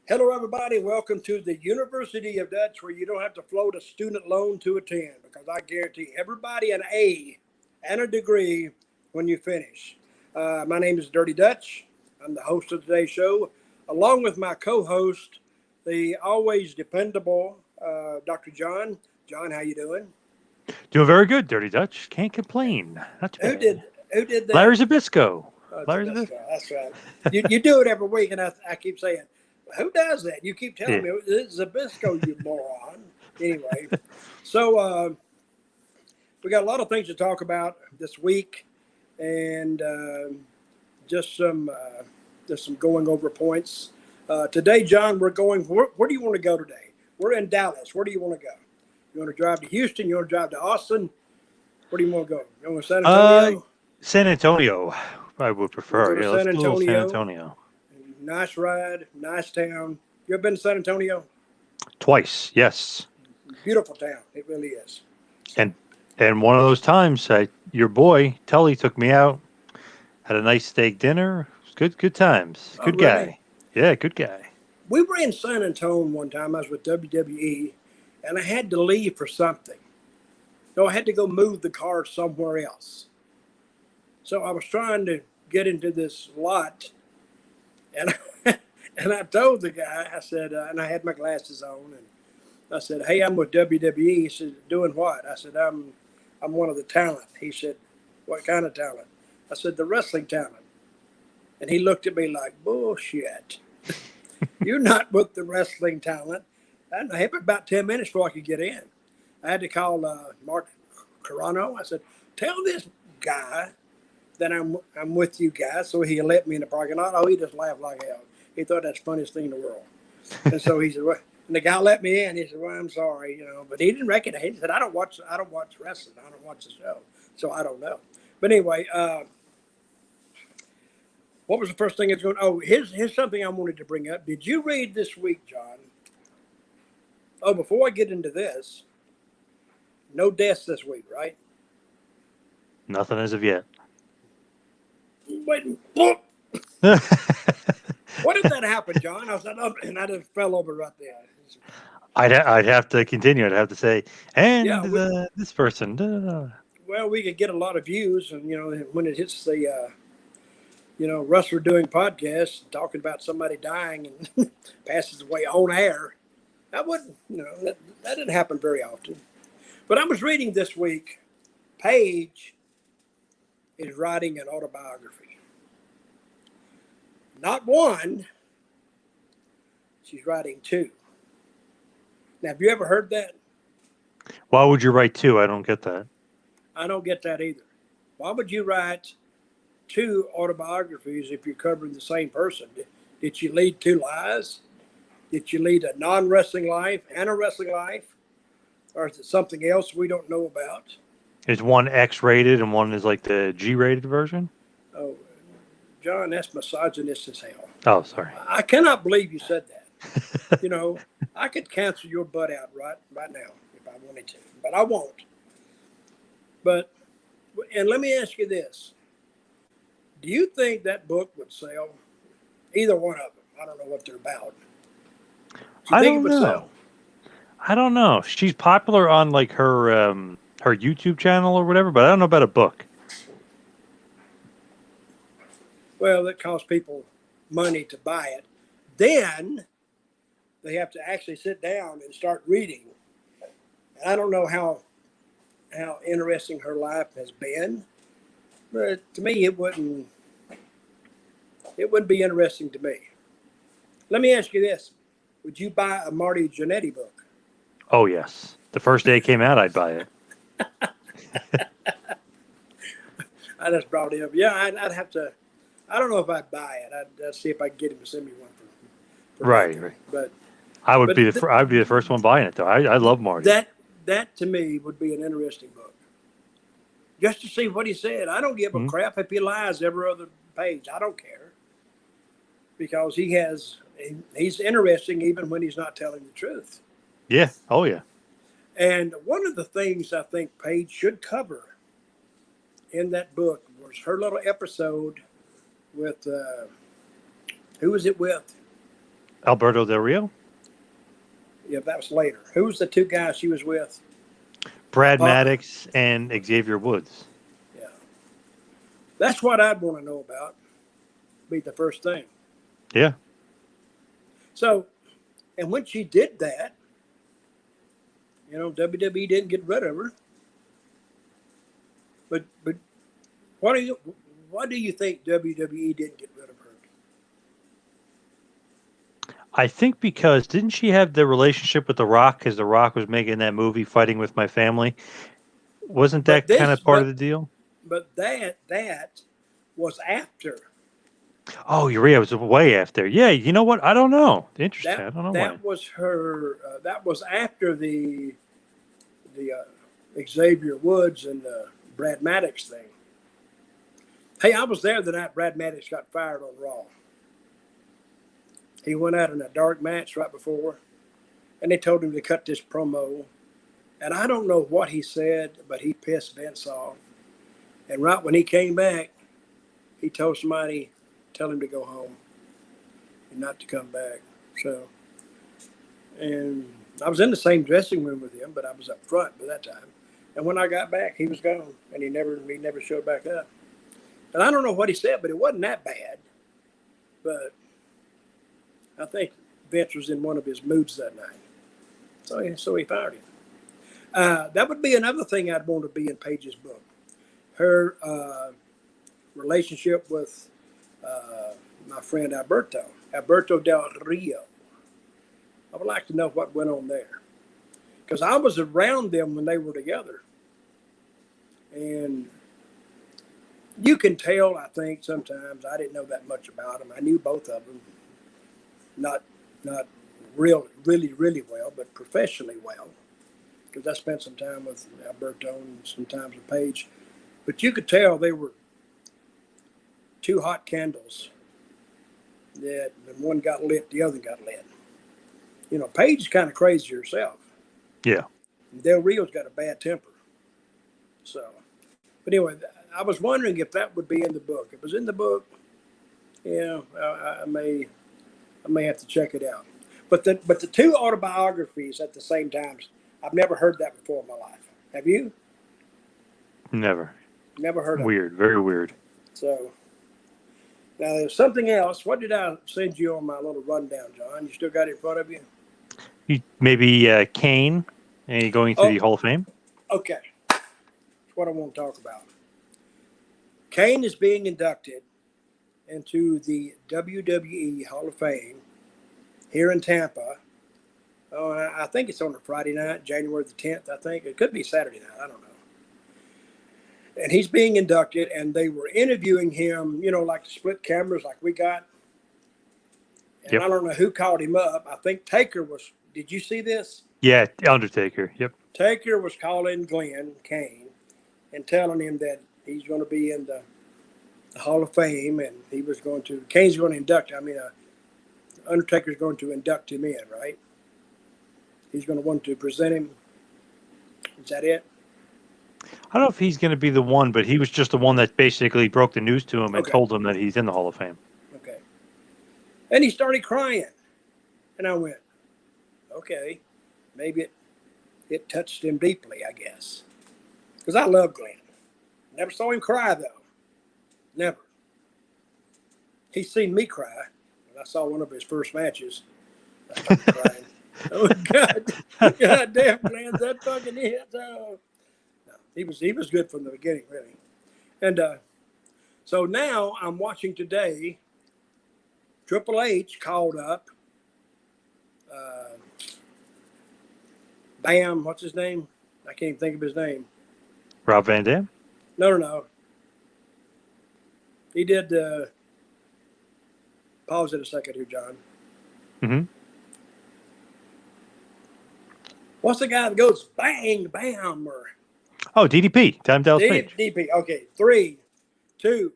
Hello, everybody. Welcome to the University of Dutch, where you don't have to float a student loan to attend, because I guarantee everybody an A and a degree when you finish. My name is Dirty Dutch. I'm the host of today's show, along with my co-host, the always dependable Dr. John. John, how you doing? Doing very good, Dirty Dutch. Can't complain. Not too Who bad. did that? Larry Zabisco. Larry Zabisco. That's right. You do it every week, and I keep saying, who does that? You keep telling me it's Zabisco, you moron. Anyway, so we got a lot of things to talk about this week, and just some going over points. Today, John, we're going. Where do you want to go today? We're in Dallas. Where do you want to go? You want to drive to Houston? You want to drive to Austin? Where do you want to go? You want to San Antonio? San Antonio, I would prefer. We'll go to Let's San do a little San Antonio. Antonio. Nice ride, nice town. You ever been to San Antonio? Twice, yes. Beautiful town. It really is. And one of those times, your boy Tully took me out, had a nice steak dinner. It was good times. Good guy. Really? Yeah, good guy. We were in San Antonio one time. I was with WWE, and I had to leave for something. So I had to go move the car somewhere else. So I was trying to get into this lot, and I told the guy, I said, and I had my glasses on, and I said, "Hey, I'm with WWE." He said, "Doing what?" I said, I'm one of the talent." He said, "What kind of talent?" I said, "The wrestling talent." And he looked at me like, "Bullshit. You're not with the wrestling talent." And I had about 10 minutes before I could get in. I had to call Mark Carano. I said, "Tell this guy that I'm with you guys," so he let me in the parking lot. Oh, he just laughed like hell. He thought that's the funniest thing in the world. And so he said, "Well," and the guy let me in. He said, "Well, I'm sorry, but he didn't recognize. He said, I don't watch wrestling. I don't watch the show, so I don't know." But anyway, what was the first thing that's going? Oh, here's something I wanted to bring up. Did you read this week, John? Oh, before I get into this, no deaths this week, right? Nothing as of yet. Wait, what did that happen, John? I was up and I just fell over right there. I'd have to continue. I'd have to say, and Yeah, this person. Well, we could get a lot of views, and when it hits the Russell doing podcasts, talking about somebody dying and passes away on air, that wouldn't, that didn't happen very often. But I was reading this week, Paige is writing an autobiography. Not one, she's writing two. Now, have you ever heard that? Why would you write two? I don't get that. I don't get that either. Why would you write two autobiographies if you're covering the same person? Did she lead two lives? Did she lead a non-wrestling life and a wrestling life? Or is it something else we don't know about? Is one X-rated and one is like the G-rated version? Oh, John, that's misogynist as hell. Oh, sorry. I cannot believe you said that. I could cancel your butt out right now if I wanted to, but I won't. And let me ask you this. Do you think that book would sell? Either one of them. I don't know what they're about. Do you think it would sell? I don't know. She's popular on like her YouTube channel or whatever, but I don't know about a book. Well, that costs people money to buy it. Then they have to actually sit down and start reading. And I don't know how interesting her life has been, but to me, it wouldn't be interesting to me. Let me ask you this: would you buy a Marty Jannetty book? Oh yes, the first day it came out, I'd buy it. I just brought it up. Yeah, I'd have to. I don't know if I'd buy it. I'd see if I could get him to send me one for right. But I would be the first one buying it though. I love Marty. That to me would be an interesting book. Just to see what he said. I don't give a crap if he lies every other page. I don't care. Because he's interesting even when he's not telling the truth. Yeah. Oh yeah. And one of the things I think Paige should cover in that book was her little episode with who was it with? Alberto Del Rio, Yeah, that was later. Who was the two guys she was with? Brad Pa- Maddox, and Xavier Woods. yeah, that's what I'd want to know about. Be the first thing. Yeah. So, and when she did that, WWE didn't get rid of her. But why do you think WWE didn't get rid of her? I think because didn't she have the relationship with The Rock because The Rock was making that movie Fighting with My Family? Wasn't But that kind this, of part of but the deal? but that was after Oh, you're right. It was way after. Yeah, you know what? I don't know. Interesting. that. I don't know when. That was her. That was after the Xavier Woods and Brad Maddox thing. Hey, I was there the night Brad Maddox got fired on Raw. He went out in a dark match right before, and they told him to cut this promo. And I don't know what he said, but he pissed Vince off. And right when he came back, he told somebody, tell him to go home and not to come back. So, and I was in the same dressing room with him, but I was up front by that time. And when I got back, he was gone, and he never showed back up. And I don't know what he said, but it wasn't that bad. But I think Vince was in one of his moods that night. So he fired him. That would be another thing I'd want to be in Paige's book. Her relationship with my friend Alberto Del Rio. I would like to know what went on there. Because I was around them when they were together. And you can tell, I think, sometimes. I didn't know that much about them. I knew both of them. Not really well, but professionally well. Because I spent some time with Alberto and sometimes with Paige. But you could tell they were two hot candles that when one got lit, the other got lit. Paige is kind of crazy herself. Yeah. Del Rio's got a bad temper. So, but anyway, I was wondering if that would be in the book. If it was in the book, I may have to check it out. But the two autobiographies at the same time, I've never heard that before in my life. Have you? Never. Never heard of it. Weird. Very weird. So now there's something else. What did I send you on my little rundown, John? You still got it in front of you? Maybe Kane going to the Hall of Fame? Okay. That's what I want to talk about. Kane is being inducted into the WWE Hall of Fame here in Tampa. Oh, I think it's on a Friday night, January the 10th, I think. It could be Saturday night. I don't know. And he's being inducted, and they were interviewing him, like split cameras like we got. And Yep. I don't know who called him up. I think Taker was. Did you see this? Yeah, Undertaker. Yep. Taker was calling Glenn Kane and telling him that he's going to be in the Hall of Fame, and Kane's going to induct. Undertaker's going to induct him in, right? He's going to want to present him. Is that it? I don't know if he's going to be the one, but he was just the one that basically broke the news to him and Okay. told him that he's in the Hall of Fame. Okay. And he started crying. And I went, okay, maybe it touched him deeply, I guess. Because I love Glenn. Never saw him cry, though. Never. He's seen me cry. When I saw one of his first matches. I started crying. Oh, God. God damn, Glenn, that fucking hit. Oh. No, he was good from the beginning, really. And so now I'm watching today. Triple H called up. Bam, what's his name? I can't even think of his name. Rob Van Dam? No. He did. Pause it a second here, John. Mm-hmm. What's the guy that goes bang, bam, or Oh, DDP. Time Dallas Page. DP? Okay, 3, 2.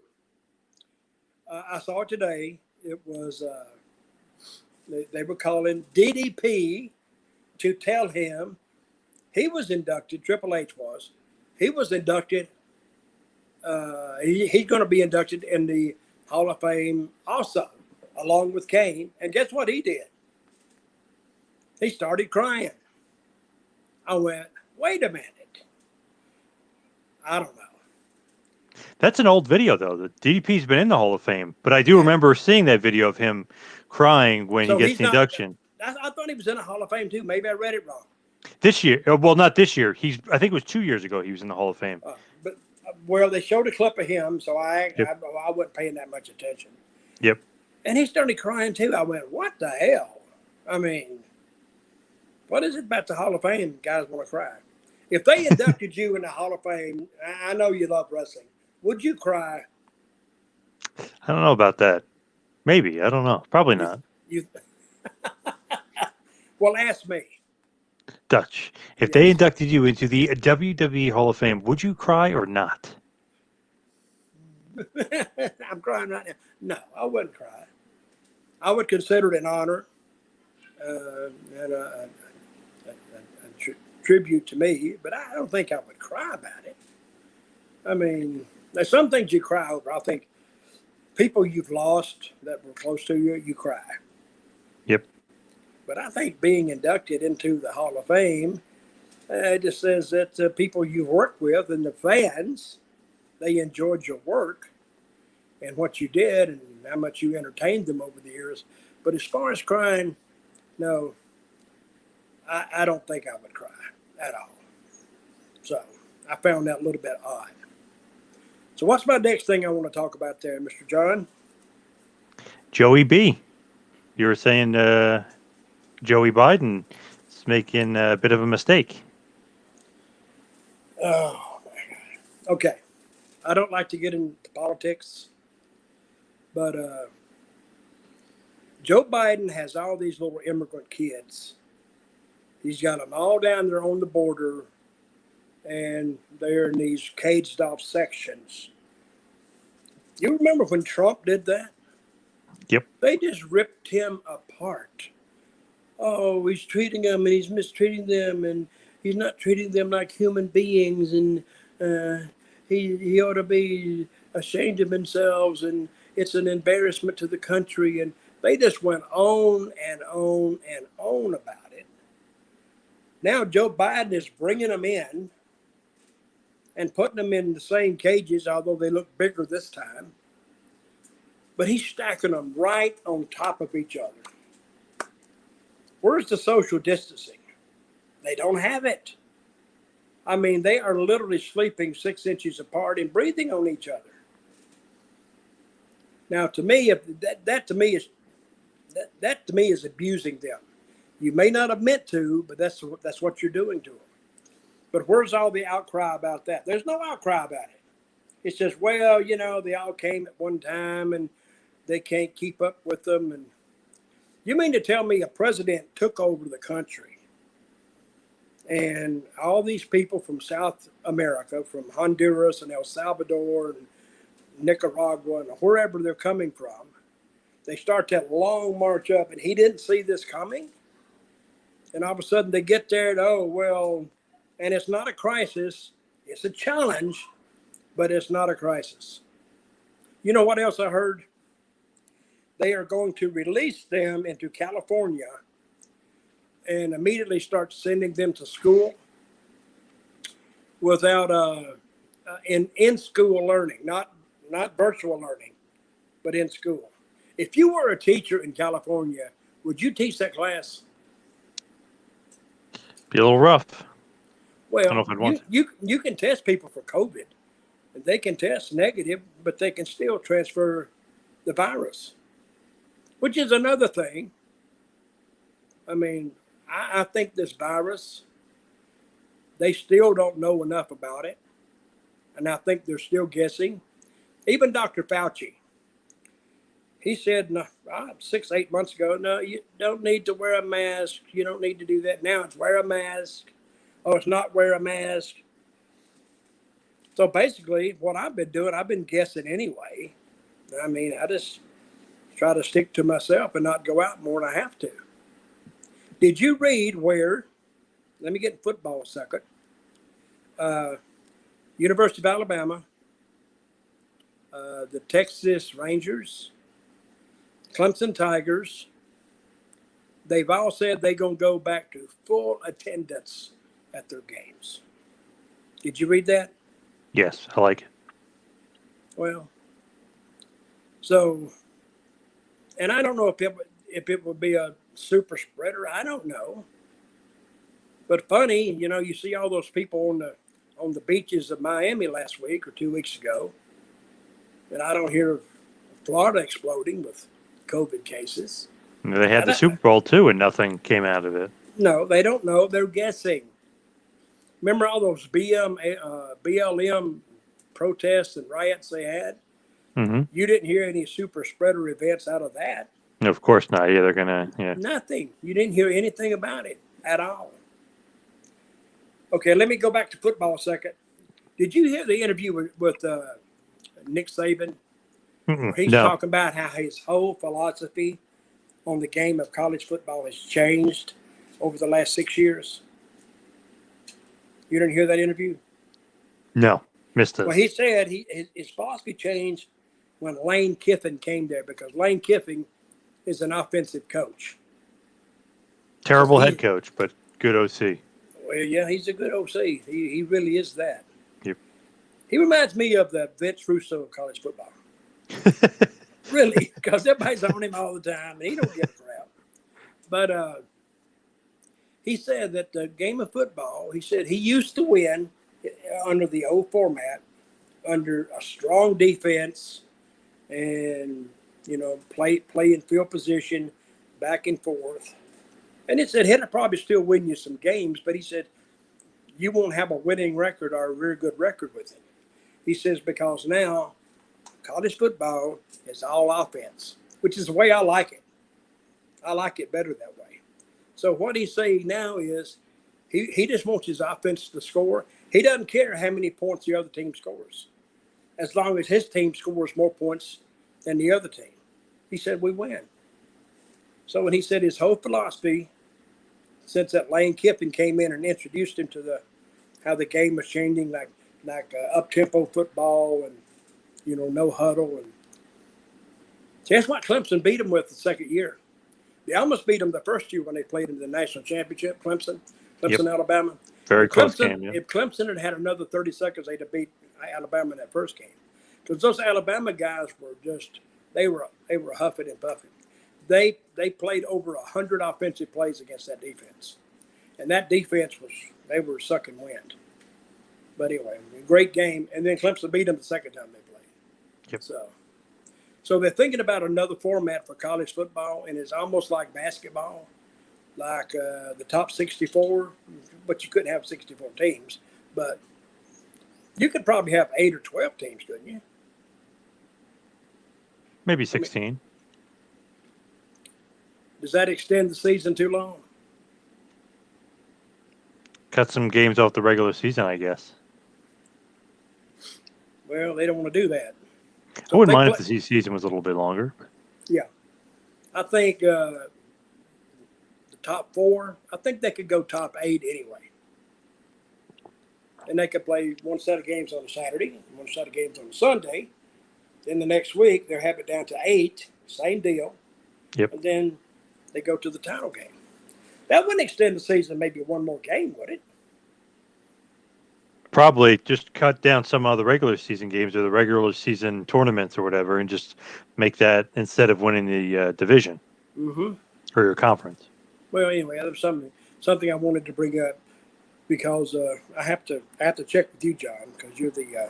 I saw it today. It was they were calling DDP to tell him he was inducted. Triple H was. He was inducted. He's going to be inducted in the Hall of Fame also, along with Kane. And guess what he did? He started crying. I went, wait a minute. I don't know. That's an old video, though. The DDP's been in the Hall of Fame, but I do Yeah. remember seeing that video of him crying when he So gets he's the not. induction. I thought he was in the Hall of Fame too. Maybe I read it wrong. This year, well, not this year. I think it was 2 years ago he was in the Hall of Fame. But well, they showed a clip of him, so Yep. I wasn't paying that much attention. Yep. And he started crying too. I went, what the hell? I mean, what is it about the Hall of Fame? Guys want to cry. If they inducted you in the Hall of Fame, I know you love wrestling. Would you cry? I don't know about that. Maybe. I don't know. Probably not. You well, ask me. Dutch, if Yes. they inducted you into the WWE Hall of Fame, would you cry or not? I'm crying right now. No, I wouldn't cry. I would consider it an honor and a tribute to me, but I don't think I would cry about it. I mean, there's some things you cry over. I think people you've lost that were close to you, you cry. Yep. But I think being inducted into the Hall of Fame just says that people you've worked with and the fans, they enjoyed your work and what you did and how much you entertained them over the years. But as far as crying, no, I don't think I would cry at all. So I found that a little bit odd. So what's my next thing I want to talk about there, Mr. John? Joey B. You were saying Joey Biden is making a bit of a mistake. Oh, my God. Okay. I don't like to get into politics, but Joe Biden has all these little immigrant kids. He's got them all down there on the border, and they're in these caged off sections. You remember when Trump did that? Yep. They just ripped him apart. Oh, he's treating them and he's mistreating them and he's not treating them like human beings and he ought to be ashamed of themselves and it's an embarrassment to the country. And they just went on and on and on about it. Now Joe Biden is bringing them in and putting them in the same cages, although they look bigger this time. But he's stacking them right on top of each other. Where's the social distancing? They don't have it. I mean, they are literally sleeping 6 inches apart and breathing on each other. Now, to me, if that to me is abusing them. You may not have meant to, but that's what you're doing to them. But where's all the outcry about that? There's no outcry about it. It's just, well, you know, they all came at one time and they can't keep up with them. And you mean to tell me a president took over the country and all these people from South America, from Honduras and El Salvador and Nicaragua and wherever they're coming from, they start that long march up and he didn't see this coming? And all of a sudden they get there and, oh, well, and it's not a crisis. It's a challenge, but it's not a crisis. You know what else I heard? They are going to release them into California and immediately start sending them to school without in school learning, not virtual learning, but in school. If you were a teacher in California, would you teach that class? Be a little rough. Well, I don't know if I'd want you can test people for COVID. They can test negative, but they can still transfer the virus, which is another thing. I mean, I think this virus, they still don't know enough about it. And I think they're still guessing. Even Dr. Fauci, he said 6-8 months ago, no, you don't need to wear a mask. You don't need to do that. Now it's wear a mask. Oh, it's not wear a mask. So basically what I've been doing, I've been guessing anyway. I mean, I just try to stick to myself and not go out more than I have to. Did you read where, let me get in football a second, University of Alabama, the Texas Rangers, Clemson Tigers, they've all said they're going to go back to full attendance at their games. Did you read that? Yes, I like it. Well, so, and I don't know if it would be a super spreader. I don't know. But funny, you see all those people on the beaches of Miami last week or 2 weeks ago, and I don't hear of Florida exploding with COVID cases. They had the Super Bowl too, and nothing came out of it. No, they don't know. They're guessing. Remember all those BLM protests and riots they had? Mm-hmm. You didn't hear any super spreader events out of that. Of course not. Yeah, they're gonna. Yeah. Nothing. You didn't hear anything about it at all. Okay, let me go back to football a second. Did you hear the interview with Nick Saban? Where he's talking about how his whole philosophy on the game of college football has changed over the last 6 years. You didn't hear that interview? No, missed it. Well, he said his philosophy changed when Lane Kiffin came there because Lane Kiffin is an offensive coach. Terrible head coach, but good OC. Well, yeah, he's a good OC. He really is that. Yep. He reminds me of the Vince Russo of college football. Really, because everybody's on him all the time, and he don't give a crap. But he said that the game of football, he said he used to win under the old format, under a strong defense, and play in field position, back and forth. And he said he'll probably still win you some games, but he said you won't have a winning record or a very good record with him. He says because now college football is all offense, which is the way I like it. I like it better that way. So what he's saying now is he just wants his offense to score. He doesn't care how many points the other team scores, as long as his team scores more points than the other team. He said we win. So when he said his whole philosophy, since that Lane Kiffin came in and introduced him to how the game was changing, like up-tempo football and no huddle, and see, that's what Clemson beat them with the second year. They almost beat them the first year when they played in the national championship. Clemson, yep. Alabama. Very close game. Yeah. If Clemson had another 30 seconds, they'd have beat Alabama in that first game, because those Alabama guys were just they were huffing and puffing. They played over 100 offensive plays against that defense, and that defense they were sucking wind. But anyway, great game, and then Clemson beat them the second time they played. Yep. So they're thinking about another format for college football, and it's almost like basketball, like the top 64, but you couldn't have 64 teams. But you could probably have 8 or 12 teams, couldn't you? Maybe 16. Does that extend the season too long? Cut some games off the regular season, I guess. Well, they don't want to do that. So I wouldn't mind if the season was a little bit longer. Yeah. I think the top 4, I think they could go top 8 anyway. And they could play one set of games on a Saturday, one set of games on a Sunday. Then the next week, they'll have it down to 8, same deal. Yep. And then they go to the title game. That wouldn't extend the season maybe one more game, would it? Probably just cut down some of the regular season games or the regular season tournaments or whatever, and just make that instead of winning the division or your conference. Well, anyway, that was something I wanted to bring up because I have to check with you, John, because you're the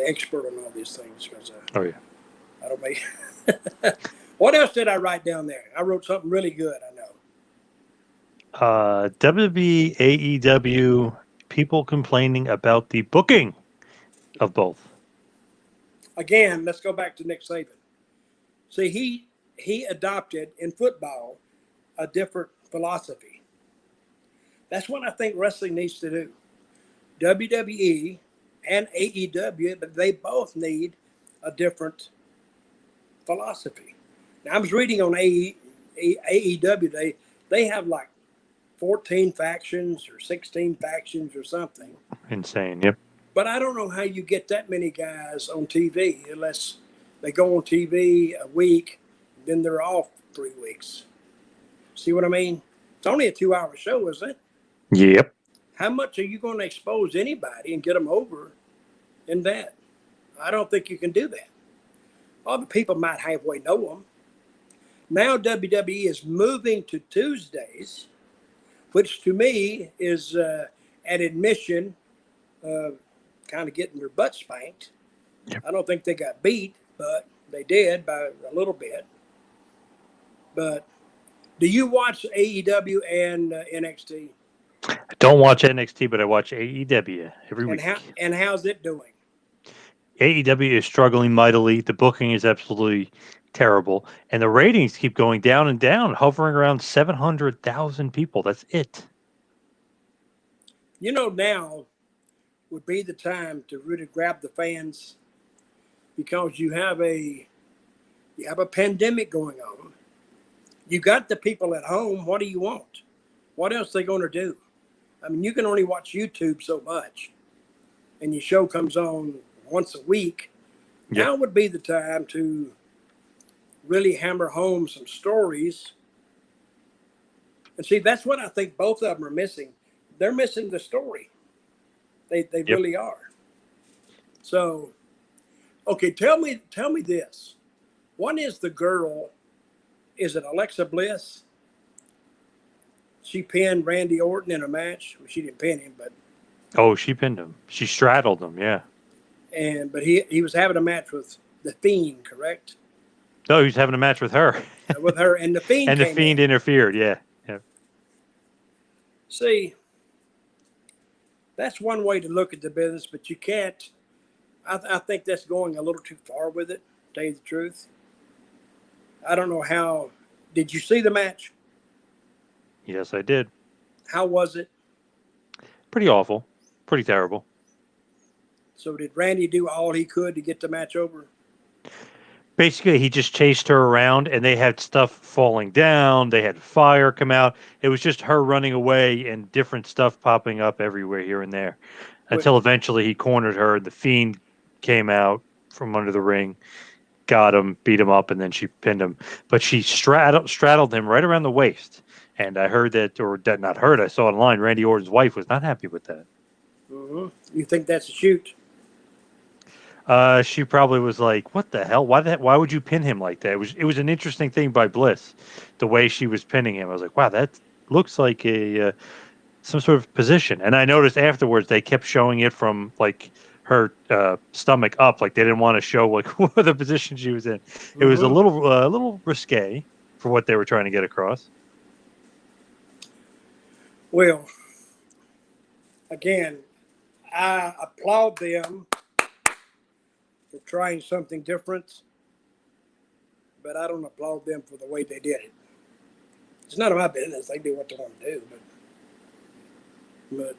expert on all these things. Because oh yeah, I don't make. What else did I write down there? I wrote something really good. I know. WWE, AEW. People complaining about the booking of both. Again, let's go back to Nick Saban. See, he adopted in football a different philosophy. That's what I think wrestling needs to do. WWE and AEW, but they both need a different philosophy. Now, I was reading on AEW, they have like 14 factions or 16 factions or something. Insane, yep. But I don't know how you get that many guys on TV unless they go on TV a week, then they're off 3 weeks. See what I mean? It's only a 2-hour show, isn't it? Yep. How much are you going to expose anybody and get them over in that? I don't think you can do that. Other people might halfway know them. Now WWE is moving to Tuesdays, which to me is an admission of kind of getting their butt spanked. Yep. I don't think they got beat, but they did by a little bit. But do you watch AEW and NXT? I don't watch NXT, but I watch AEW every week. And how's it doing? AEW is struggling mightily. The booking is absolutely terrible, and the ratings keep going down and down, hovering around 700,000 people. That's it. You know, now would be the time to really grab the fans because you have a pandemic going on. You got the people at home. What do you want? What else are they going to do? I mean, you can only watch YouTube so much, and your show comes on once a week. Yep. Now would be the time to really hammer home some stories. And see, that's what I think both of them are missing. They're missing the story. They Yep. really are. So, okay, tell me this. One is the girl. Is it Alexa Bliss? She pinned Randy Orton in a match. Well, she didn't pin him, but She pinned him. She straddled him. Yeah. but he was having a match with the Fiend, correct? No, he was having a match with her. With her, and the Fiend and the came Fiend in. interfered. Yeah. Yeah. See, that's one way to look at the business, but you can't. I think that's going a little too far with it, to tell you the truth. I don't know how. Did you see the match? Yes, I did. How was it? Pretty awful. Pretty terrible. So did Randy do all he could to get the match over? Basically, he just chased her around, and they had stuff falling down. They had fire come out. It was just her running away and different stuff popping up everywhere here and there until eventually he cornered her. The Fiend came out from under the ring, got him, beat him up, and then she pinned him. But she straddled him right around the waist. And I heard that, or that not heard, I saw online, Randy Orton's wife was not happy with that. Mm-hmm. You think that's a shoot? She probably was like, "What the hell? Why would you pin him like that?" It was an interesting thing by Bliss, the way she was pinning him. I was like, "Wow, that looks like a some sort of position." And I noticed afterwards they kept showing it from like her stomach up, like they didn't want to show like what the position she was in. It was a little risque for what they were trying to get across. Well, again, I applaud them for trying something different, but I don't applaud them for the way they did it. It's none of my business. They do what they want to do, but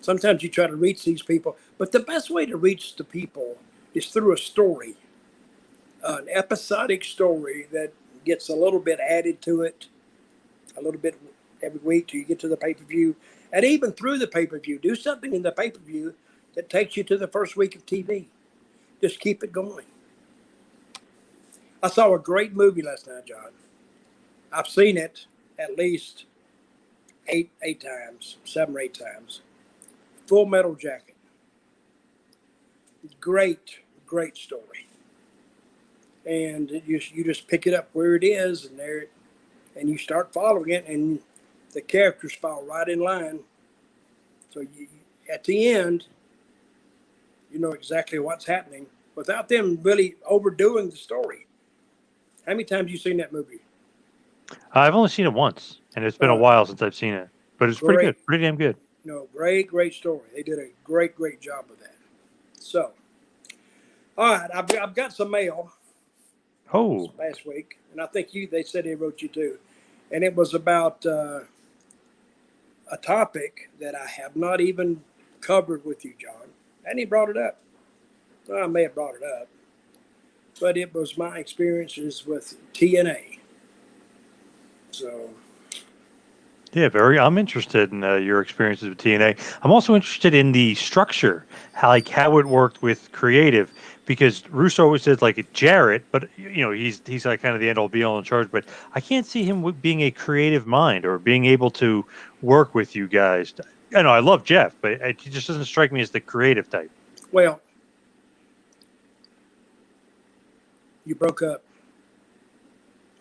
sometimes you try to reach these people. But the best way to reach the people is through a story, an episodic story that gets a little bit added to it, a little bit every week till you get to the pay-per-view. And even through the pay-per-view, do something in the pay-per-view that takes you to the first week of TV. Just keep it going. I saw a great movie last night, John. I've seen it at least eight times, 7 or 8 times. Full Metal Jacket. Great story. And you just pick it up where it is, and you start following it, and the characters fall right in line. So at the end, you know exactly what's happening without them really overdoing the story. How many times have you seen that movie? I've only seen it once, and it's been a while since I've seen it, but it's pretty good, pretty damn good. No, great story. They did a great job with that. So, all right, I've got some mail. Oh, Last week, and I think they said they wrote you too, and it was about a topic that I have not even covered with you, John. And he brought it up. Well, I may have brought it up, but it was my experiences with TNA. So, Yeah, very. I'm interested in your experiences with TNA. I'm also interested in the structure, how it worked with creative, because Russo always said like Jarrett, but he's like kind of the end all be all in charge. But I can't see him being a creative mind or being able to work with you guys. I know I love Jeff, but he just doesn't strike me as the creative type. Well, you broke up.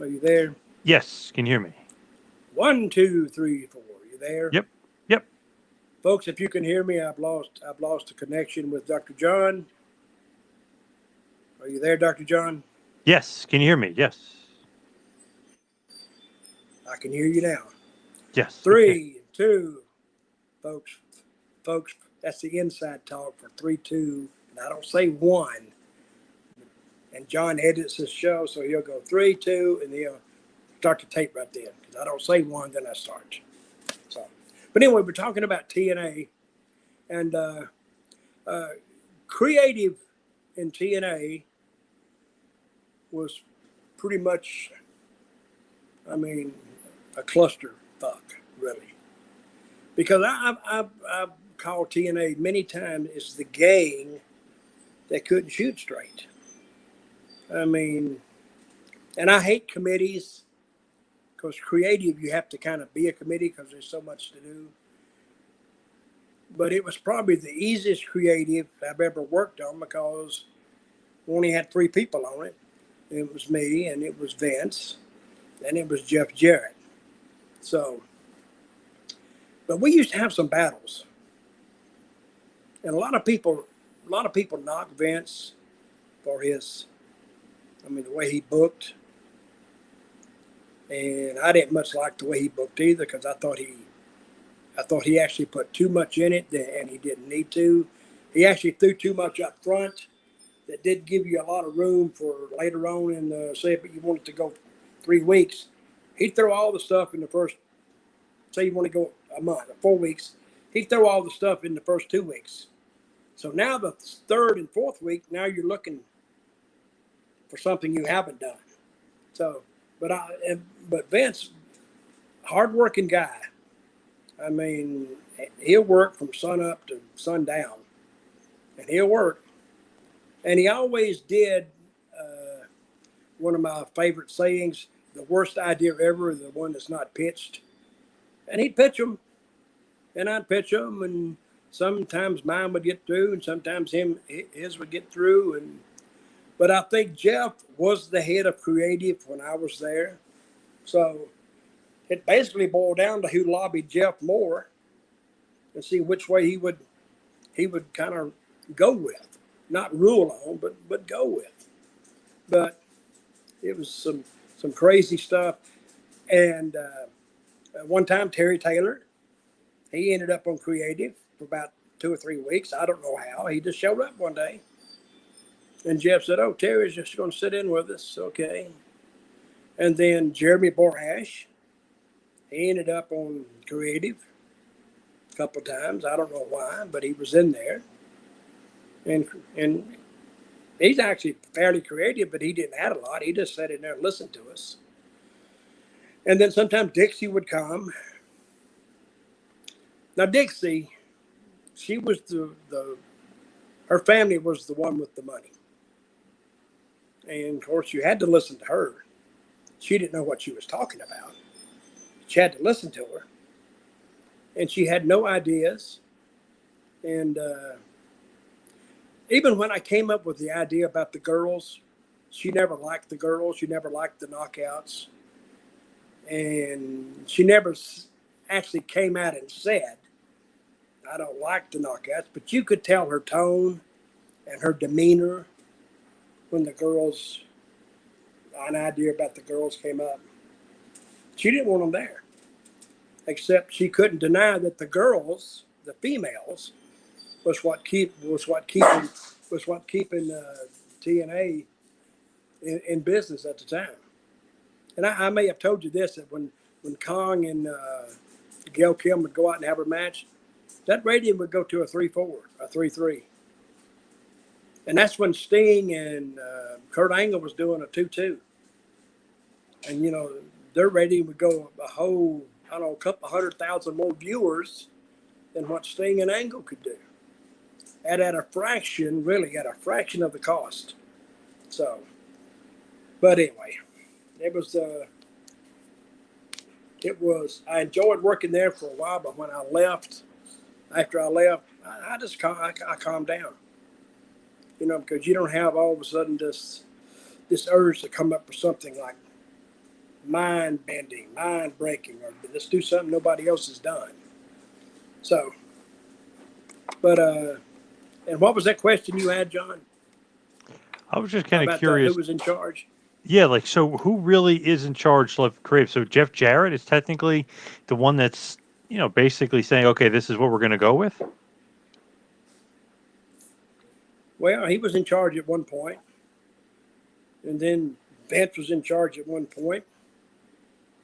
Are you there? Yes, can you hear me? 1, 2, 3, 4. You there? Yep, yep, Folks, if you can hear me, I've lost a connection with Dr. John. Are you there, Dr. John? yes. Can you hear me? Yes, I can hear you now. yes. Okay. 3, 2, folks, that's the inside talk for 3, 2, and I don't say 1. And John edits his show, so he'll go 3, 2, and he'll start the tape right then. Because I don't say 1, then I start. So, but anyway, we're talking about TNA and creative in TNA was pretty much, I mean, a cluster fuck, really. Because I've called TNA many times as the gang that couldn't shoot straight. I mean, and I hate committees because creative, you have to kind of be a committee because there's so much to do. But it was probably the easiest creative I've ever worked on because we only had 3 people on it. It was me, and it was Vince, and it was Jeff Jarrett. So, but we used to have some battles, and a lot of people knock Vince for his, the way he booked, and I didn't much like the way he booked either because I thought he actually put too much in it, and he didn't need to. He actually threw too much up front that did give you a lot of room for later on in say if you wanted to go 3 weeks, he'd throw all the stuff in the first, say you want to go a month or 4 weeks, he'd throw all the stuff in the first 2 weeks. So now the 3rd and 4th week, now you're looking for something you haven't done. So, but Vince, hardworking guy. I mean, he'll work from sun up to sundown, and he'll work. And he always did one of my favorite sayings, the worst idea ever, the one that's not pitched. And he'd pitch them, and I'd pitch them, and sometimes mine would get through, and sometimes his would get through. But I think Jeff was the head of creative when I was there. So it basically boiled down to who lobbied Jeff more and see which way he would kind of go with. Not rule on, but go with. But it was some crazy stuff. And one time, Terry Taylor, he ended up on creative for about 2 or 3 weeks. I don't know how. He just showed up one day. And Jeff said, "Oh, Terry's just going to sit in with us." Okay. And then Jeremy Borash, he ended up on creative a couple of times. I don't know why, but he was in there. And he's actually fairly creative, but he didn't add a lot. He just sat in there and listened to us. And then sometimes Dixie would come. Now Dixie, she was her family was the one with the money. And of course you had to listen to her. She didn't know what she was talking about. She had to listen to her. And she had no ideas. And even when I came up with the idea about the girls, she never liked the girls. She never liked the knockouts. And she never actually came out and said, "I don't like the knockouts," but you could tell her tone and her demeanor when an idea about the girls came up. She didn't want them there, except she couldn't deny that the girls, the females, was what keeping TNA in business at the time. And I may have told you this, that when Kong and Gail Kim would go out and have a match, that rating would go to a 3-4, a 3-3. And that's when Sting and Kurt Angle was doing a 2-2. And, their rating would go a whole I don't know, a couple 100,000 more viewers than what Sting and Angle could do. And at a fraction of the cost. So, but anyway, I enjoyed working there for a while, but when I left, after I left, I calmed down. You know, because you don't have all of a sudden this urge to come up with something like mind bending, mind breaking, or let's do something nobody else has done. So, but and what was that question you had, John? I was just kind of About curious. who was in charge? Yeah, like, so who really is in charge of Crave? So Jeff Jarrett is technically the one that's, basically saying, okay, this is what we're going to go with. Well, he was in charge at one point, and then Vince was in charge at one point,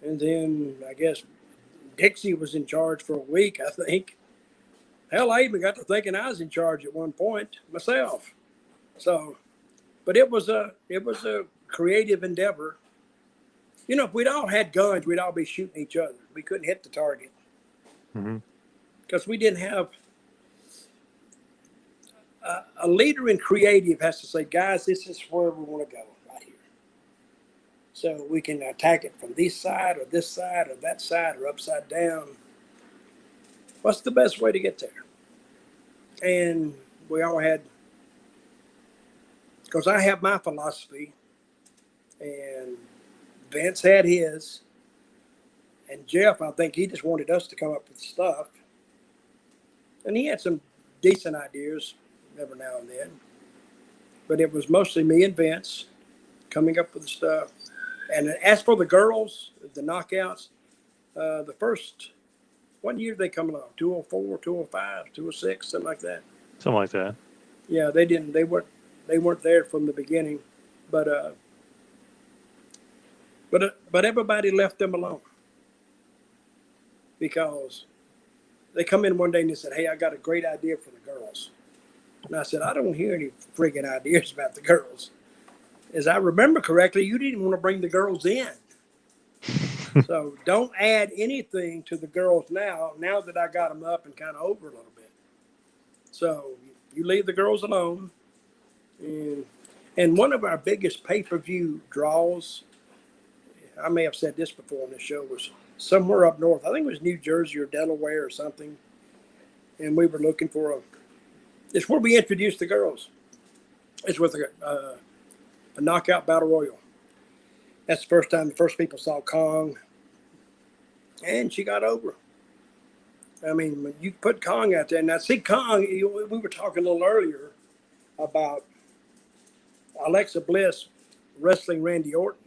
and then I guess Dixie was in charge for a week, I think. Hell, I even got to thinking I was in charge at one point myself. So, but it was a creative endeavor. You know, if we'd all had guns, we'd all be shooting each other. We couldn't hit the target because we didn't have a leader in creative has to say, guys, this is where we want to go right here. So we can attack it from this side or that side or upside down. What's the best way to get there? And we all had, because I have my philosophy and Vince had his, and Jeff, I think he just wanted us to come up with stuff. And he had some decent ideas every now and then. But it was mostly me and Vince coming up with the stuff. And as for the girls, the knockouts, the first, what year did they come along? 204, 205, 206, something like that. Something like that. Yeah, they weren't there from the beginning. But everybody left them alone. Because they come in one day and they said, hey, I got a great idea for the girls. And I said, I don't hear any freaking ideas about the girls. As I remember correctly, you didn't want to bring the girls in. So don't add anything to the girls now that I got them up and kind of over a little bit. So you leave the girls alone. And one of our biggest pay-per-view draws, I may have said this before on this show, was somewhere up north. I think it was New Jersey or Delaware or something. And we were looking for it's where we introduced the girls. It's with a knockout battle royal. That's the first time the first people saw Kong. And she got over. I mean, when you put Kong out there. Now, see, Kong, we were talking a little earlier about Alexa Bliss wrestling Randy Orton.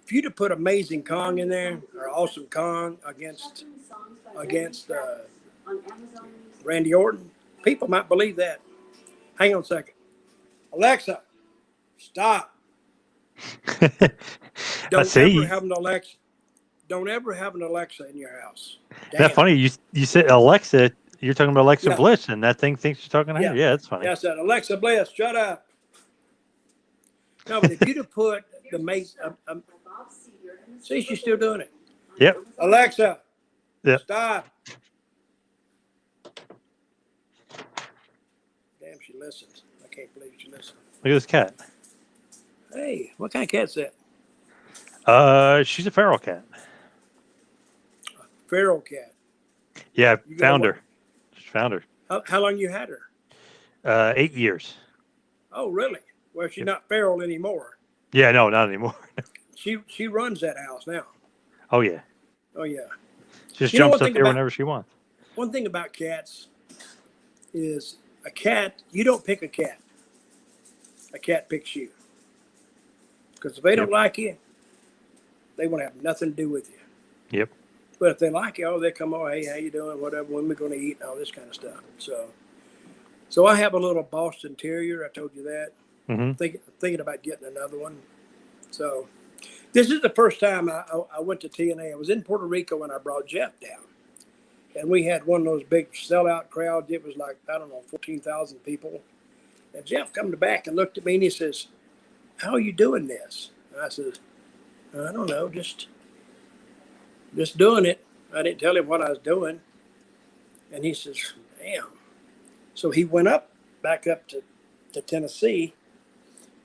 If you'd have put Amazing Kong in there, or Awesome Kong against Randy Orton, people might believe that. Hang on a second. Alexa, stop. Don't ever have an Alexa. Don't ever have an Alexa in your house. Damn. That's funny. You said Alexa. You're talking about Alexa Bliss, and that thing thinks you're talking to her. Yeah, that's funny. Yeah, I said, Alexa Bliss, shut up. No, but if you'd have put the mate, see, she's still doing it. Yep. Alexa, yep. Stop. Damn, she listens. I can't believe she listens. Look at this cat. Hey, what kind of cat's that? She's a feral cat. Feral cat. Yeah, found her. Just found her. How long you had her? 8 years. Oh, really? Well, she's not feral anymore. Yeah, no, not anymore. She runs that house now. Oh, yeah. Oh, yeah. She just jumps up there whenever she wants. One thing about cats is a cat, you don't pick a cat. A cat picks you. Because if they don't like you, they want to have nothing to do with you. Yep. But if they like you, they come, hey, how you doing, whatever, when we're going to eat, and all this kind of stuff. So I have a little Boston Terrier. I told you that. Mm-hmm. Thinking about getting another one. So this is the first time I went to TNA. I was in Puerto Rico when I brought Jeff down. And we had one of those big sellout crowds. It was like, 14,000 people. And Jeff come back and looked at me and he says, how are you doing this? And I said, I don't know, just just doing it. I didn't tell him what I was doing. And he says, damn. So he went back up to Tennessee.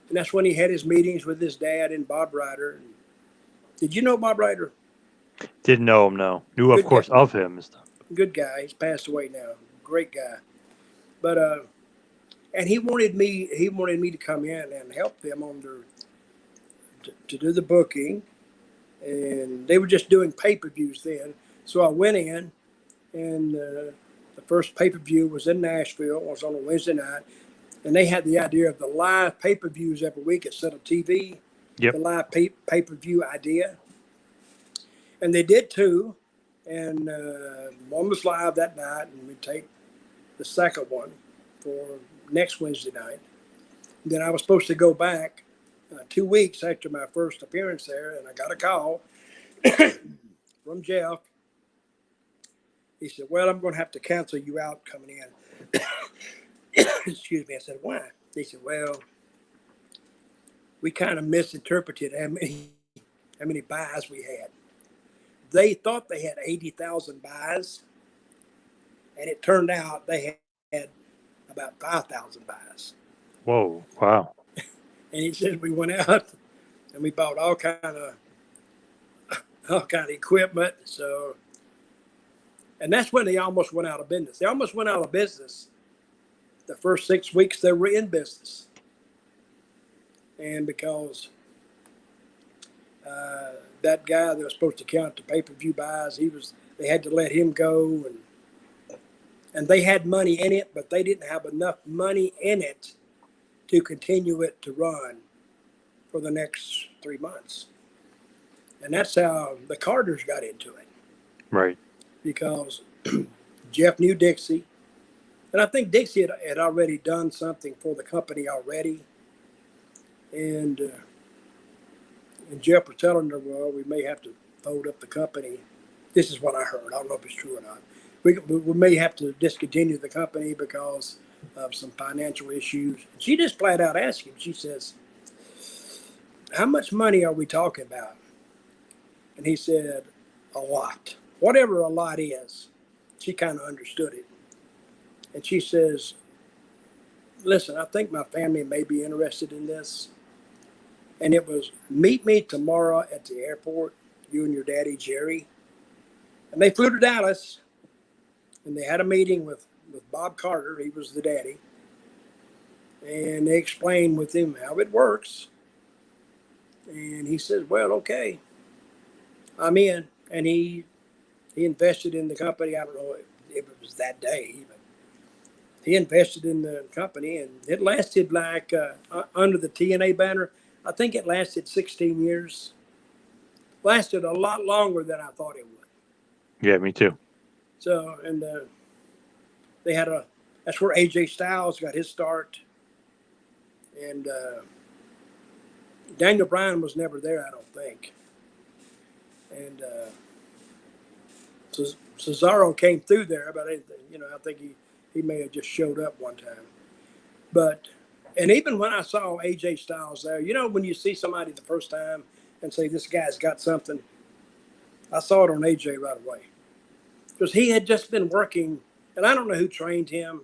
And that's when he had his meetings with his dad and Bob Ryder. Did you know Bob Ryder? Didn't know him, no. Knew, of Good guy. course, of him and stuff. Good guy. He's passed away now. Great guy. But and he wanted me to come in and help them on to do the booking. And they were just doing pay-per-views then. So I went in, and the first pay-per-view was in Nashville. It was on a Wednesday night. And they had the idea of the live pay-per-views every week instead of TV. Yep. The live pay-per-view idea. And they did two. And one was live that night, and we'd take the second one for next Wednesday night. And then I was supposed to go back 2 weeks after my first appearance there, and I got a call from Jeff. He said, well, I'm going to have to cancel you out coming in. Excuse me. I said, why? He said, well, we kind of misinterpreted how many buys we had. They thought they had 80,000 buys, and it turned out they had about 5,000 buys. Whoa, wow. And he said we went out and we bought all kind of equipment. So, and that's when they almost went out of business. They almost went out of business the first 6 weeks they were in business. And because that guy that was supposed to count the pay-per-view buys, they had to let him go, and they had money in it, but they didn't have enough money in it to continue it to run for the next 3 months. And that's how the Carters got into it. Right. Because Jeff knew Dixie. And I think Dixie had already done something for the company already. And Jeff was telling her, well, we may have to fold up the company. This is what I heard. I don't know if it's true or not. We may have to discontinue the company because of some financial issues. She just flat out asked him, she says, how much money are we talking about? And he said, a lot. Whatever a lot is. She kind of understood it. And she says, listen, I think my family may be interested in this. And it was, meet me tomorrow at the airport, you and your daddy, Jerry. And they flew to Dallas, and they had a meeting with Bob Carter. He was the daddy. And they explained with him how it works. And he says, well, okay, I'm in. And he invested in the company. I don't know if it was that day, but he invested in the company, and it lasted like under the TNA banner. I think it lasted 16 years. Lasted a lot longer than I thought it would. Yeah, me too. So, and they had that's where AJ Styles got his start. And Daniel Bryan was never there, I don't think. And Cesaro came through there, but I think he may have just showed up one time. But, and even when I saw AJ Styles there, when you see somebody the first time and say, this guy's got something, I saw it on AJ right away. Because he had just been working, and I don't know who trained him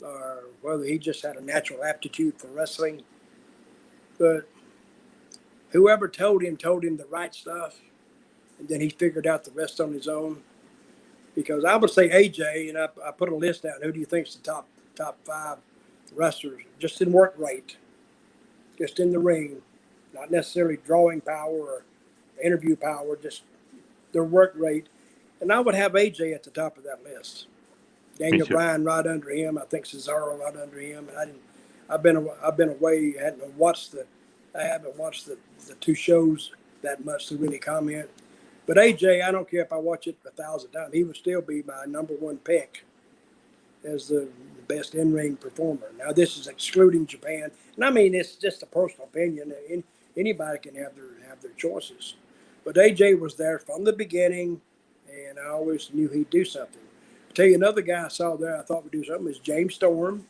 or whether he just had a natural aptitude for wrestling. But whoever told him the right stuff, and then he figured out the rest on his own. Because I would say AJ, and I put a list down. Who do you think's the top 5 wrestlers? Just in work rate, just in the ring, not necessarily drawing power or interview power, just their work rate. And I would have AJ at the top of that list. Daniel Bryan right under him. I think Cesaro right under him. And I've been away. I haven't watched the 2 shows that much to really comment. But AJ, I don't care if I watch it 1,000 times, he would still be my number 1 pick as the best in-ring performer. Now, this is excluding Japan, and I mean it's just a personal opinion. Anybody can have their choices, but AJ was there from the beginning, and I always knew he'd do something. I'll tell you another guy I saw there I thought would do something is James Storm.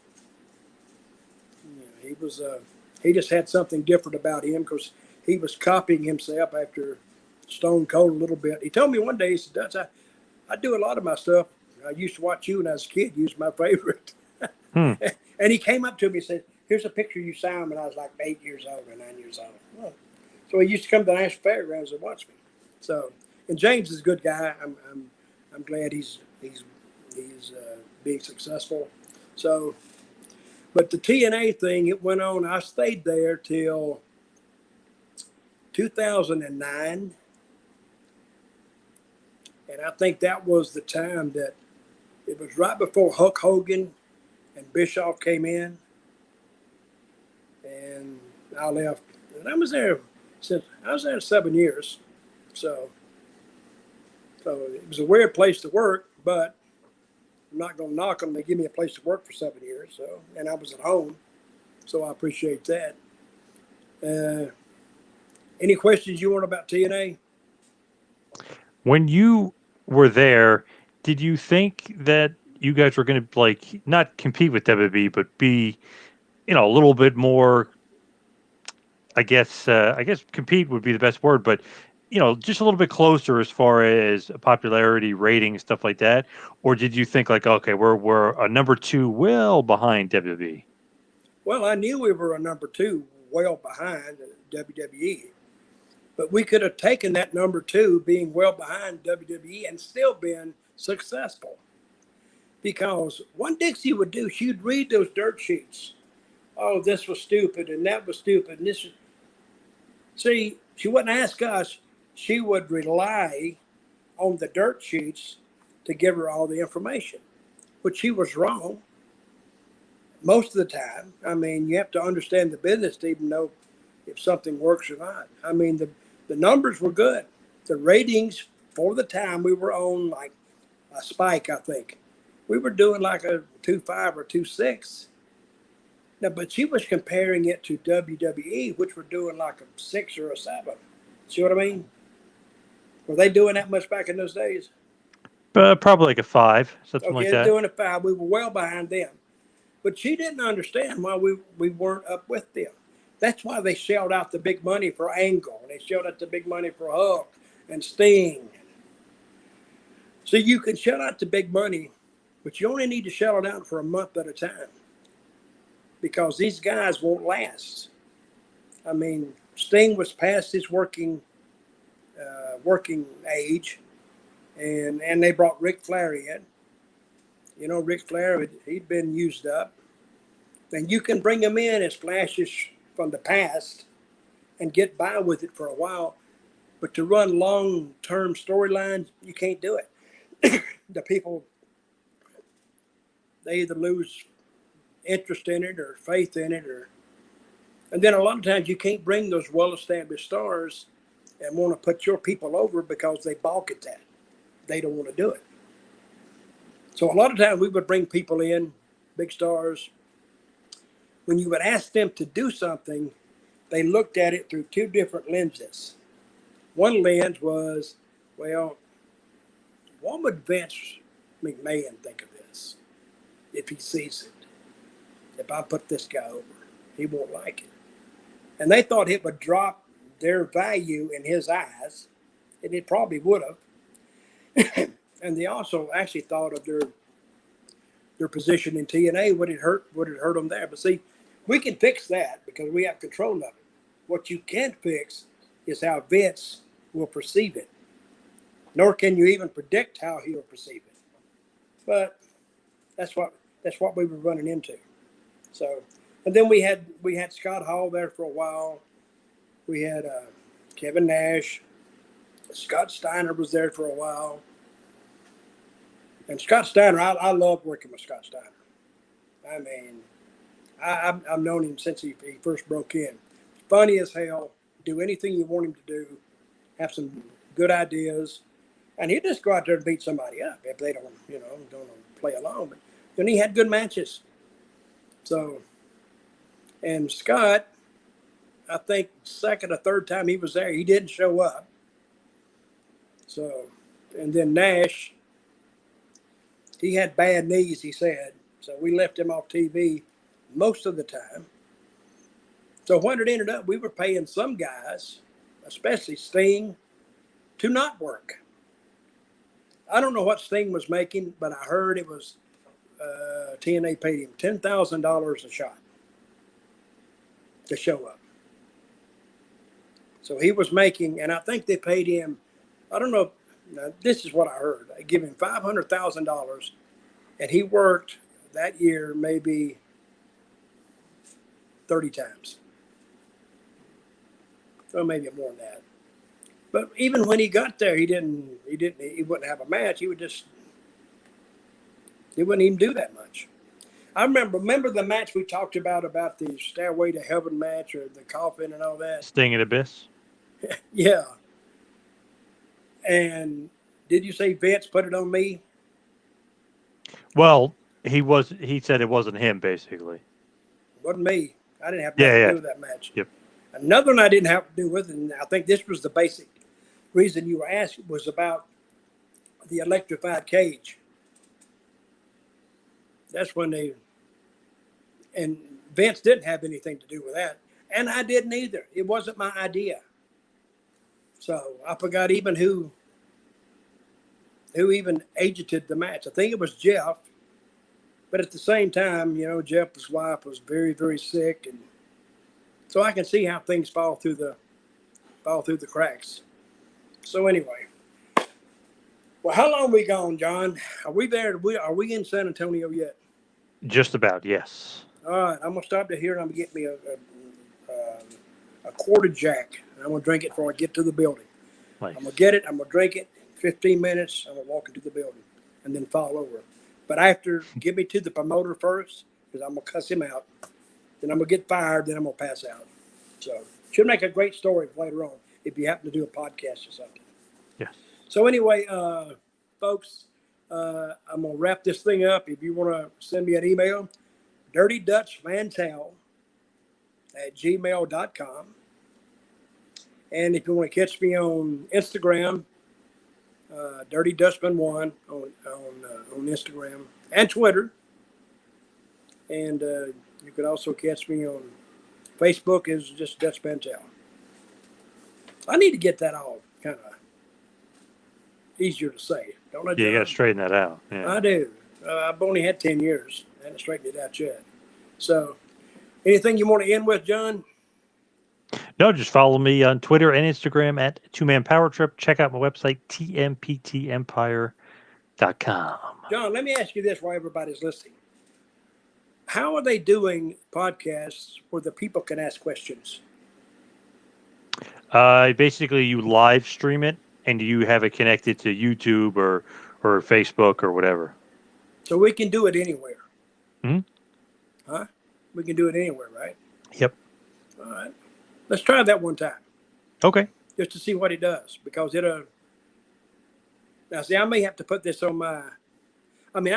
He was he just had something different about him because he was copying himself after Stone Cold a little bit. He told me one day, he said, Dutch, I do a lot of my stuff. I used to watch you when I was a kid. You was my favorite. Hmm. And he came up to me and said, here's a picture you signed when I was like 8 years old or 9 years old. Well, so he used to come to the National Fairgrounds and watch me. So, and James is a good guy. I'm glad he's being successful. So, but the TNA thing, it went on. I stayed there till 2009. And I think that was the time that it was right before Hulk Hogan and Bischoff came in. And I left. And I was there 7 years. So it was a weird place to work, but I'm not going to knock them. They give me a place to work for 7 years. So, and I was at home. So I appreciate that. Any questions you want about TNA? When you were there, did you think that you guys were going to like not compete with WWE, but be, a little bit more? I guess compete would be the best word, but just a little bit closer as far as popularity, rating, stuff like that. Or did you think like, okay, we're a number two, well behind WWE? Well, I knew we were a number two, well behind WWE. But we could have taken that number two, being well behind WWE, and still been successful. Because what Dixie would do, she'd read those dirt sheets. Oh, this was stupid, and that was stupid, and this. See, she wouldn't ask us. She would rely on the dirt sheets to give her all the information, which she was wrong most of the time. I mean, you have to understand the business to even know if something works or not. I mean, the numbers were good. The ratings for the time we were on like a spike, I think. We were doing like a 2.5 or 2.6. Now, but she was comparing it to WWE, which were doing like a 6 or a 7. See what I mean? Were they doing that much back in those days? Probably like a 5, something Okay, like they're that. doing a 5. We were well behind them. But she didn't understand why we weren't up with them. That's why they shelled out the big money for Angle. They shelled out the big money for Hulk and Sting. So you can shell out the big money, but you only need to shell it out for a month at a time, because these guys won't last. I mean, Sting was past his working age, and they brought Ric Flair in. You know, Ric Flair, he'd been used up. And you can bring him in as flashes from the past and get by with it for a while. But to run long-term storylines, you can't do it. The people, they either lose interest in it or faith in it, and then a lot of times you can't bring those well-established stars and want to put your people over because they balk at that. They don't want to do it. So a lot of times we would bring people in, big stars. When you would ask them to do something, they looked at it through two different lenses. One lens was, well, what would Vince McMahon think of this if he sees it? If I put this guy over, he won't like it. And they thought it would drop their value in his eyes, and it probably would have. And they also actually thought of their position in TNA, would it hurt them there? But see, we can fix that because we have control of it. What you can't fix is how Vince will perceive it. Nor can you even predict how he'll perceive it. But that's what we were running into. So, and then we had Scott Hall there for a while. We had Kevin Nash. Scott Steiner was there for a while. And Scott Steiner, I love working with Scott Steiner. I mean, I've known him since he first broke in. Funny as hell, do anything you want him to do, have some good ideas, and he'd just go out there and beat somebody up if they don't play along. But then he had good matches. So, and Scott, I think second or third time he was there, he didn't show up. So, and then Nash, he had bad knees, he said. So we left him off TV most of the time. So when it ended up, we were paying some guys, especially Sting to not work. I don't know what Sting was making, but I heard it was TNA paid him $10,000 a shot to show up. So he was making, and I think they paid him, I don't know, now this is what I heard. They give him $500,000, and he worked that year maybe 30 times. Well, maybe more than that. But even when he got there, he wouldn't have a match. He wouldn't even do that much. I remember the match we talked about the Stairway to Heaven match or the coffin and all that. Sting at Abyss. Yeah. And did you say Vince put it on me? Well, he said it wasn't him, basically. It wasn't me. I didn't have nothing to do with that match. Yep. Another one I didn't have to do with, and I think this was the basic reason you were asked, was about the electrified cage. That's when and Vince didn't have anything to do with that. And I didn't either. It wasn't my idea. So I forgot even who even agented the match. I think it was Jeff. But at the same time, Jeff's wife was very, very sick, and so I can see how things fall through the cracks. So anyway, well, how long we gone, John? Are we there? Are we in San Antonio yet? Just about, yes. All right, I'm gonna stop to here, and I'm gonna get me a quarter jack, and I'm gonna drink it before I get to the building. Nice. I'm gonna get it. I'm gonna drink it. 15 minutes. I'm gonna walk into the building, and then fall over. But after, give me to the promoter first, because I'm going to cuss him out. Then I'm going to get fired. Then I'm going to pass out. So, should make a great story later on if you happen to do a podcast or something. Yes. So, anyway, folks, I'm going to wrap this thing up. If you want to send me an email, dirtydutchmantel@gmail.com. And if you want to catch me on Instagram, Dirty Dutchman1 on Instagram and Twitter, and you could also catch me on Facebook is just Dutch Mantel. I need to get that all kind of easier to say, don't I? Yeah, you got to straighten that out. Yeah. I do. I've only had 10 years. I haven't straightened it out yet. So, anything you want to end with, John? No, just follow me on Twitter and Instagram at 2Man Power Trip. Check out my website, tmptempire.com. John, let me ask you this while everybody's listening. How are they doing podcasts where the people can ask questions? Basically, you live stream it, and you have it connected to YouTube or Facebook or whatever. So we can do it anywhere. Mm-hmm. Huh? We can do it anywhere, right? Yep. All right. Let's try that one time. Okay. Just to see what it does, because now see, I may have to put this on I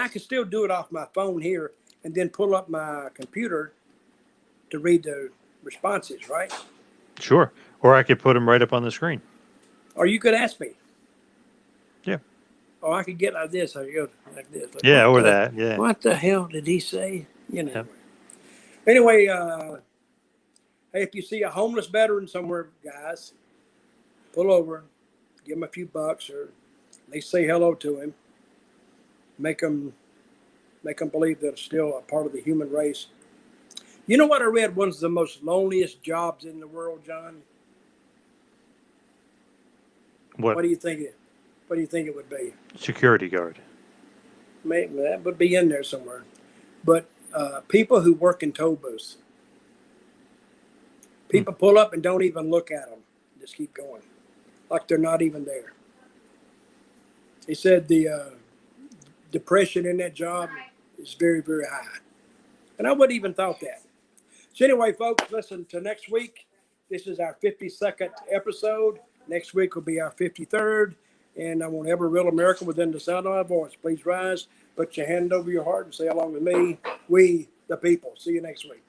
can still do it off my phone here and then pull up my computer to read the responses, right? Sure. Or I could put them right up on the screen. Or you could ask me. Yeah. Or I could get like this. I go like this. Like, Yeah, or that. Yeah. What the hell did he say? Yep. Anyway, hey, if you see a homeless veteran somewhere, guys, pull over, give him a few bucks, or at least say hello to him. Make them believe that it's still a part of the human race. You know what I read? One's the most loneliest jobs in the world, John. What do you think it would be? Security guard. Maybe that would be in there somewhere. But people who work in toll booths. People pull up and don't even look at them. Just keep going. Like they're not even there. He said the depression in that job is very, very high. And I wouldn't even thought that. So anyway, folks, listen to next week. This is our 52nd episode. Next week will be our 53rd. And I want every real American within the sound of my voice, please rise, put your hand over your heart and say along with me, we the people. See you next week.